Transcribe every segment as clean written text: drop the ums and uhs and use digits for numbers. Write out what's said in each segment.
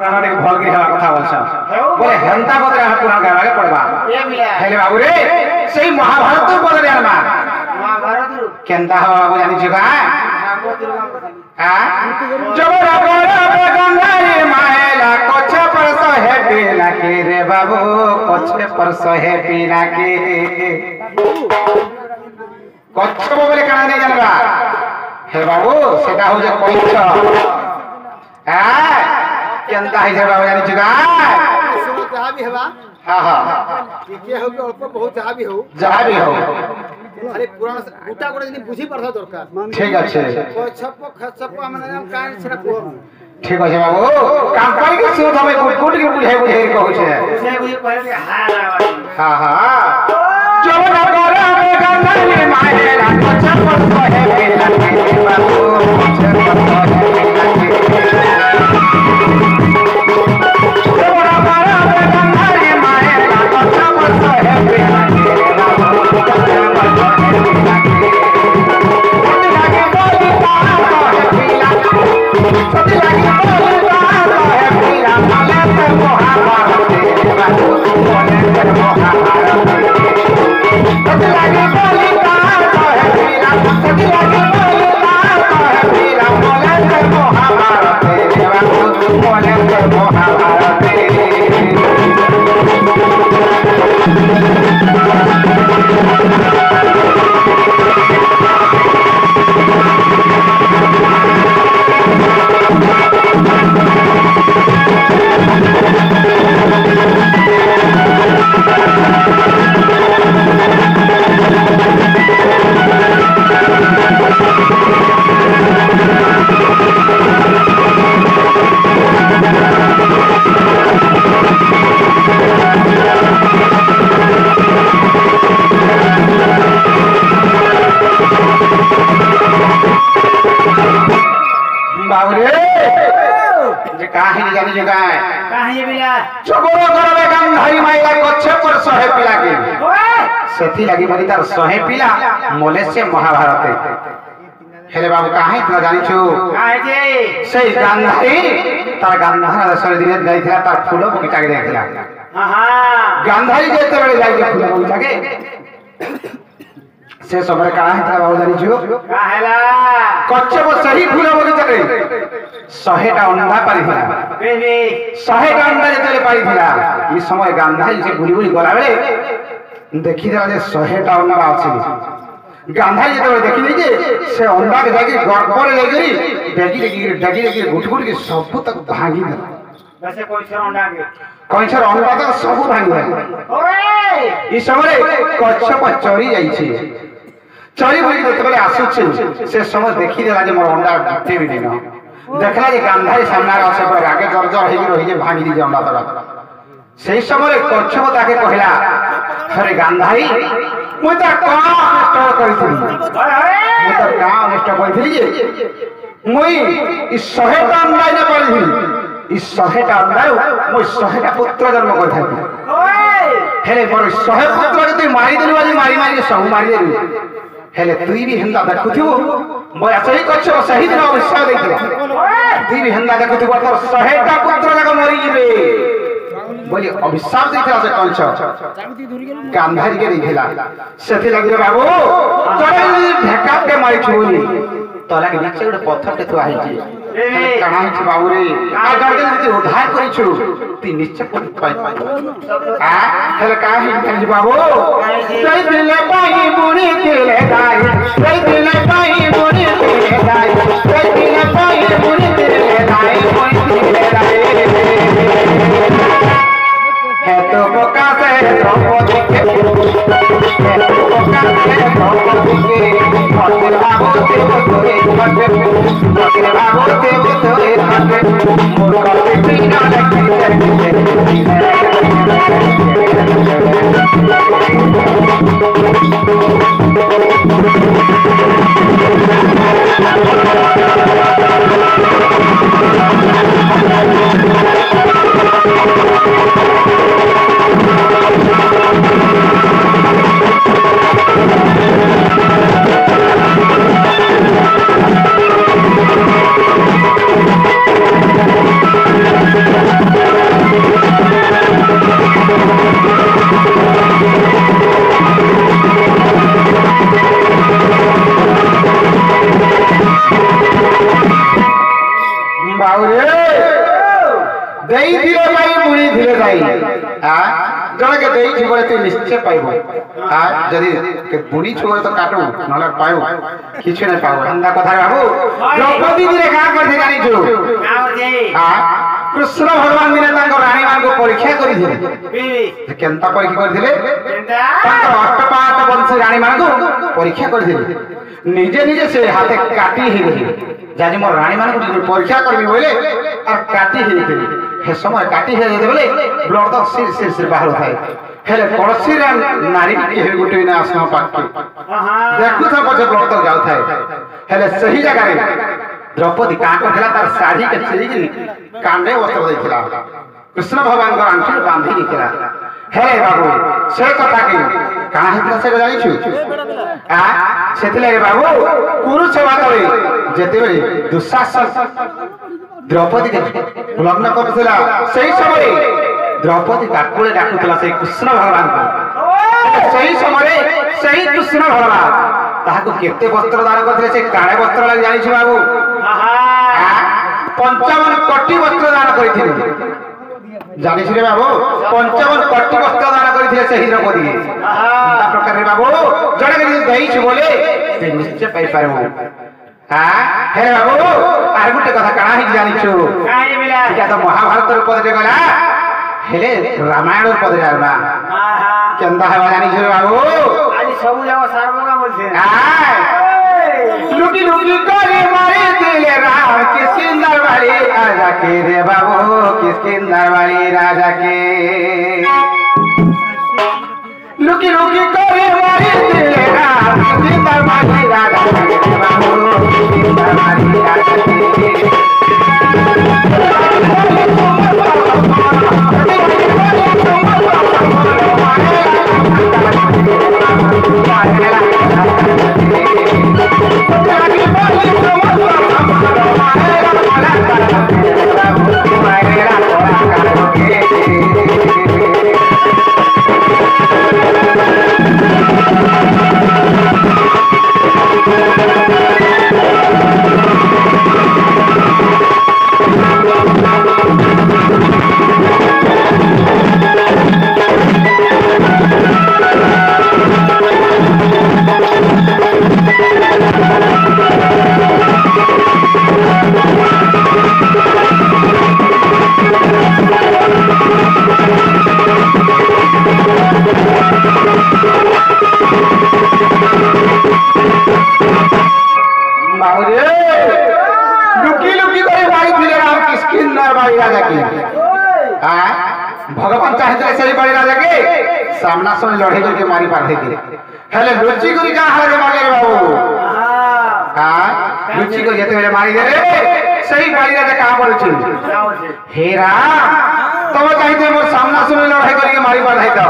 प्राण के भल गिरा कथा बोलछ बोले हंता बदरे हम पुनः गावा के पड़बा हेले बाबू रे सेई महाभारत बदरे आमा महाभारत केंता हो बाबू जानि छिका जब रगड़ गंगारी मायला कोछ पर सहे पीला के रे बाबू कोछ पर सहे पीला के कोछ बोले काना नहीं जानबा हे बाबू सेटा हो जे कोछ केंता है जे बाबू जानि छिका सुनो जहां भी हेबा हां हां के हो के अल्प बहुत जहां भी हो अरे पुराण गुटा गुटा जनी बुझी पड़ता दरकार ठीक আছে छप्पो खछप्पो हमने नाम कान छरा को ठीक আছে बाबू काम पाई के सुध हमें गुट गुट के बुझे बुझे कहू छे बुझे पहले हां हां जो नगर में गंगाली मायला छप्पो सहे पेला के बाबू छप्पो सहे पेला के जो नगर में गंगाली मायला छप्पो सहे पेला के बाबू सेथी लगी बनी तार सहे पिला मोले से महाभारत हेले बाबू काहे इतना जानि छु काहे जे से गांधारी तार गांधार दशर दिन जाइथिला तार फूलो बगीचा के देखला हां हां गांधारी जेते बेले जाई के फूलो बगीचा के से सबरे काहे था बाबू जानि छु काहेला कच्चे वो सही फूलो बगीचा के 100टा अंडा पारिथिला बेबी 100टा अंडा जेते पारिथिला ई समय गांधारी से गुली गुली गला बेले देखी जा जे 100टा अंडा अछि गांधारी जेते देखि नै जे से अंडा के जाके गड़बड़ ले गई डगी गुट गुट के सब तक भागी दे वैसे कोई छर अंडा तो सब भागी दे ओए ई समय कच्छप चोरी जाई छी चोरी बोली जेते बेले आसु छी से समय देखि देला जे मोर अंडा गिटे भी न देखला जे गांधारी सामने आसे पर आगे जर्जर हेगी रही जे भागी दी अंडा तक সেই সময় কচ্ছপ তাকে কহিলা আরে গান্ধারী মই তো কা নষ্ট করিছিলি মই তো কা নষ্ট করিছিলি যে মই ই 100টা অন্যায় না পারিছিলি ই 100টা অন্যায় মই 100টা পুত্র জন্ম করে থাকি হেলে মোর 100 পুত্র তুই মারি দেলু আজি মারি মারি সব মারি দেলু হেলে তুই भी হেন্দা দেখুথিবু মই আসই কচ্ছপ সহি দিন অবশ্য দেখিলা তুই भी হেন্দা দেখুথিবু তোর 100টা পুত্র জাগ মরি যাবে बोली अभिशाप देखला से कंच गांधारी के देखला सेथि लागि बाबू तोरे ढेका के मारी छोली तोला के नीचे ଗୋଟେ पत्थर टे थुआ हिची कहाई छी बाबू रे आ गर्दन से उधार करी छु ती निश्चय पाई आ हेले काहे छी बाबू सही दिल पाई बुनी तेरे गाय सही दिल पाई बुनी तेरे गाय सही दिल पाई बुनी तेरे गाय बुनी तेरे गाय है तो मौका से द्रौपदी के है तो मौका से द्रौपदी के भक्ति भाव से तोरे भक्ति भाव से तोरे भक्ति मूर्ख से बिना लगे দেই দিলে যাই মুড়ি ধীরে যাই জনকে দেই জীবনে তুই নিশ্চয় পাইব যদি বুড়ি ছুঁয়ে তো কাটু নহলে পাইব কিছু না পাবো এন্দা কথা বাবু দ্রৌপদী দিনে কাঁ করছে জানিছু কৃষ্ণ ভগবান দিনে তাঙ্ক রানী ମାନଙ୍କୁ পরীକ୍ଷା କରିଥିଲେ କେନ୍ତା ପରୀକ୍ଷା କରିଥିଲେ ତାଙ୍କ ଅଷ୍ଟପାଟ ବଂଶୀ ରାଣୀ ମାନଙ୍କୁ ପରୀକ୍ଷା କରିଥିଲେ ନିଜେ ନିଜେ ସେ ହାତେ କାଟି ହେଇଥିଲେ ଯାଜି ମୋର ରାଣୀ ମାନଙ୍କୁ ପରୀକ୍ଷା କରିବି ବୋଇଲେ আর কাটি ହେଇଥିଲେ he সময় কাটি ହେଇଯାଇଥିଲେ ବୋଲେ ବ୍ଲଡ ତ ସିର ବାହାରୁଥାଏ ହେଲେ କୌଣସି ନାରୀ କେହି ଗୋଟେ ନା ଆସନ ପାଖେ ଦେଖୁଥା ପଛେ ବ୍ଲଡ ତ ଯାଉଥାଏ ହେଲେ ସେହି ଜାଗାରେ द्रौपदी कां करथिला तार साड़ी के छिरिगिरी कांडे वस्त्र दैथिला कृष्ण भगवान को आंखिर बांधी दिथिला हे बाबू से कथा के कां हेतला से जानिछु सेथिले रे बाबू कुरुक्षेत्र तळे जेते बेले दुशासन द्रौपदी के लग्न करथिला सेही समय द्रौपदी काकुळे डाकुतला से कृष्ण भगवान को सेही समय सेही कृष्ण भगवान ताहाको केते वस्त्र दान करथिले से काळे वस्त्र लागि जानिछु बाबू 55 कोटी वस्त्र दान करिथिले जानिछु रे बाबू 55 कोटी वस्त्र दान करिथिले सेही द्रौपदी ता प्रकार रे बाबू जणे के देइछु बोले ते निश्चय पाई पारबो हे बाबू आर गुटे कथा काना हि जानिछु काई मिला इटा तो महाभारत रे पदरे गला हेले रामायण रे पदरे आबा केंदा हेबा जानिछु रे बाबू आज सब जाओ सारबोगा बोलछे लुकी लुकी करे मारे दिले राम किसकी दरबारी राजा के रे बाबू किसकी दरबारी राजा के लुकी लुकी करे मारे दिले राम किसकी दरबारी राजा के रे बाबू किसकी दरबारी राजा के भगवान चाहते सही बड़ी राजा के सामना से लड़े करके मारी पाथे के हेले लुच्ची करी का हारे मारे बाबू हां लुच्ची को जेते बेले मारी दे रे सही बड़ी राजा का बोल छी हेरा तब चाहते मोर सामना से लड़े करके मारी पाथे तो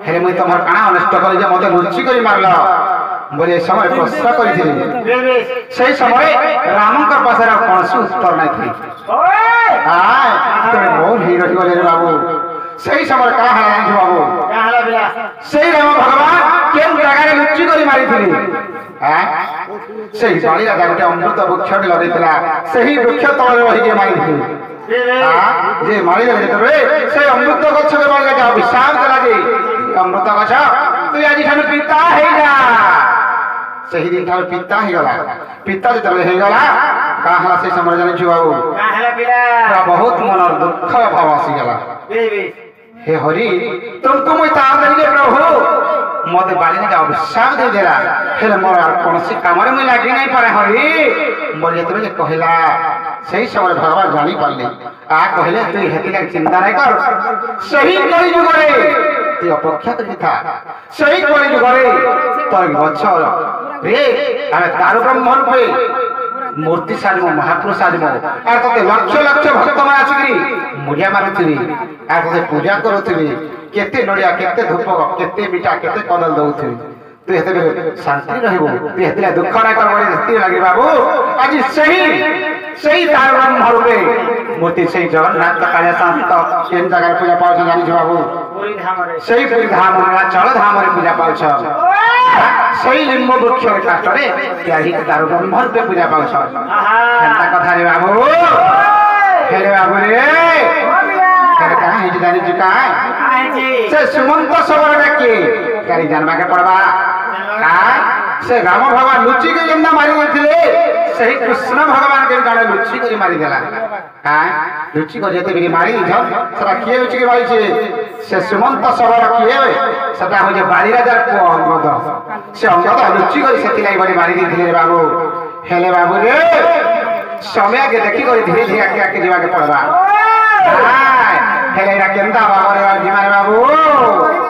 हेले मुई तमर काना नष्ट करी जे मते लुच्ची करी मारला बोले समय प्रश्न करी थी सही समय रामंकर पास कौन से उत्तर नहीं थी हां तुम्हें बहुत ही रही बोले बाबू सही समय का हला जानि बाबू का हला बिला सही राम भगवान केन जगह रे लुच्ची करी मारी थी हां सही बाली राजा गोटे अमृत वृक्ष लगितला सही वृक्ष तळे रही के मारी थी हां जे मारी रे जेतबे से अमृत गछ के मारी के अभिशाप देला जे अमृत गछ तू आज खान पिता हे जा सही दिन थार पिता ही गला पिता जे तबे हे गला का हला से समझ जानि छु बाबू का हला पिला बहुत मन दुख भाव आसी गला हे हरि तुम तार देले प्रभु मते बाली ने अभिशाप दे देला हेले मोर कोनसी काम रे मैं लागी नहीं पारे हरि मोर जेतबे जे कहला सही समय भगवान जानी पाले आ कहले तू हेति का चिंता नहीं कर सही करी जुगरे तू अपेक्षा करी था सही करी जुगरे तोर गछ रे आमे तारु ब्रह्म रूपे मूर्ति साजमो महापुरुष साजमो आर तते लक्ष लक्ष भक्त मान आसिकरी मुडिया मारुथिबी आर तते पूजा करूथिबी केते नडिया केते धूप केते मिठा केते कदल दउथिबी तू हेते शांति रहबो तू हेते दुख ना करबो स्थिर लागि बाबू आज सही तार ब्रह्म रूपे मूर्ति सही जगन्नाथ कालिया शांत केन जगह पूजा पाउछ जानि छ बाबू पुरी धाम रे सही पुरी धाम रे चल धाम रे पूजा पाउछ सही लिंब वृक्ष के काटरे त्याही तार ब्रह्म रूपे पूजा पाउछ एंता कथा रे बाबू हे रे बाबू रे काहे जानी चुका है से सुमंत सबर के गाड़ी जानवा के पड़बा काय से राम भगवान लुचि के जन्ना मारी देथिले सही कृष्ण भगवान के गाने लुचि को मारी देला काय लुचि को जेते बिनी मारी धन सरा किए लुचि के मारी छे से सुमंत सबर किए सदा हो जे बारी राजार को अंगद से अंगद लुचि को सेति लाई बड़ी मारी देथिले बाबू हेले बाबू रे समय के देखी कर धीरे धीरे आके जीवा के पड़बा हेले केंदा बाबू रे बाबू